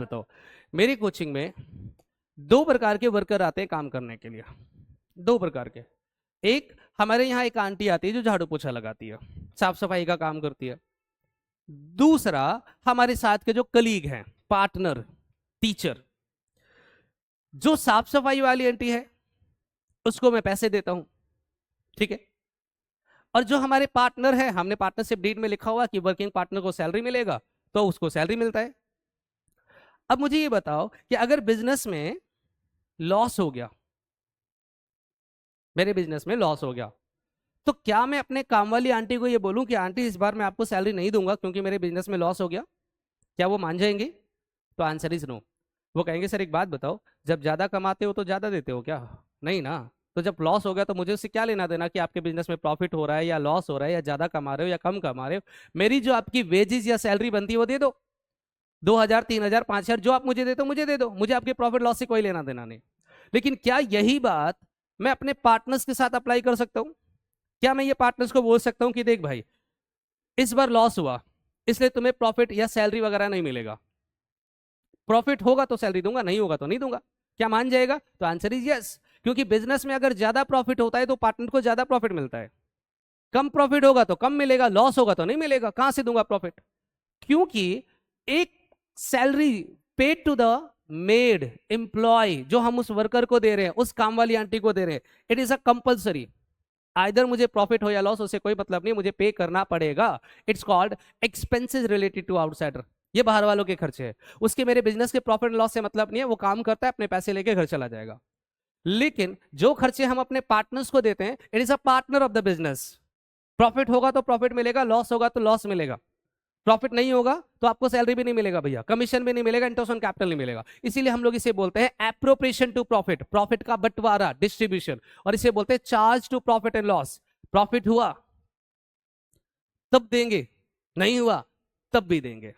बताओ, मेरी कोचिंग में दो प्रकार के वर्कर आते हैं काम करने के लिए। दो प्रकार के। एक, हमारे यहाँ एक आंटी आती है जो झाड़ू पोछा लगाती है, साफ सफाई का काम करती है। दूसरा, हमारे साथ के जो कलीग हैं, पार्टनर, टीचर। जो साफ सफाई वाली आंटी है उसको मैं पैसे देता हूं, ठीक है। और जो हमारे पार्टनर है, हमने पार्टनरशिप डीड में लिखा हुआ कि वर्किंग पार्टनर को सैलरी मिलेगा, तो उसको सैलरी मिलता है। अब मुझे ये बताओ कि अगर बिजनेस में लॉस हो गया, मेरे बिजनेस में लॉस हो गया, तो क्या मैं अपने काम वाली आंटी को ये बोलूं कि आंटी इस बार मैं आपको सैलरी नहीं दूंगा क्योंकि मेरे बिजनेस में लॉस हो गया? क्या वो मान जाएंगे? तो आंसर इज नो। वो कहेंगे सर एक बात बताओ, जब ज्यादा कमाते हो तो ज्यादा देते हो क्या? नहीं ना। तो जब लॉस हो गया तो मुझे उससे क्या लेना देना कि आपके बिजनेस में प्रॉफिट हो रहा है या लॉस हो रहा है, या ज्यादा कमा रहे हो या कम कमा रहे हो। मेरी जो आपकी वेजेस या सैलरी बनती है वो दे दो, 2,000, 3,000, 5,000 जो आप मुझे देते हो मुझे दे दो, मुझे आपके प्रॉफिट लॉस से कोई लेना देना नहीं। लेकिन क्या यही बात मैं अपने पार्टनर्स के साथ अप्लाई कर सकता हूं? क्या मैं ये पार्टनर्स को बोल सकता हूं कि देख भाई, इस बार लॉस हुआ इसलिए तुम्हें प्रॉफिट या सैलरी वगैरह नहीं मिलेगा, प्रॉफिट होगा तो सैलरी दूंगा, नहीं होगा तो नहीं दूंगा। क्या मान जाएगा? तो आंसर इज यस। क्योंकि बिजनेस में अगर ज्यादा प्रॉफिट होता है तो पार्टनर को ज्यादा प्रॉफिट मिलता है, कम प्रॉफिट होगा तो कम मिलेगा, लॉस होगा तो नहीं मिलेगा। कहां से दूंगा प्रॉफिट? क्योंकि एक salary paid to the maid employ जो हम उस वर्कर को दे रहे हैं, उस काम वाली आंटी को दे रहे हैं, it is a compulsory. Either मुझे प्रॉफिट हो या लॉस, उससे कोई मतलब नहीं, मुझे पे करना पड़ेगा। It's called expenses related to outsider. ये बाहर वालों के खर्चे हैं, उसके मेरे बिजनेस के प्रॉफिट लॉस से मतलब नहीं है। वो काम करता है, अपने पैसे लेके घर चला जाएगा। लेकिन जो खर्चे हम अपने पार्टनर्स को देते हैं, it is a partner of the business. Profit होगा तो प्रॉफिट मिलेगा, लॉस होगा तो लॉस मिलेगा। प्रॉफिट नहीं होगा तो आपको सैलरी भी नहीं मिलेगा भैया, कमीशन भी नहीं मिलेगा, इंटरेस्ट ऑन कैपिटल नहीं मिलेगा। इसीलिए हम लोग इसे बोलते हैं एप्रोप्रिएशन टू प्रॉफिट, प्रॉफिट का बंटवारा, डिस्ट्रीब्यूशन। और इसे बोलते हैं charge to profit and loss. Profit हुआ तब देंगे, नहीं हुआ तब भी देंगे।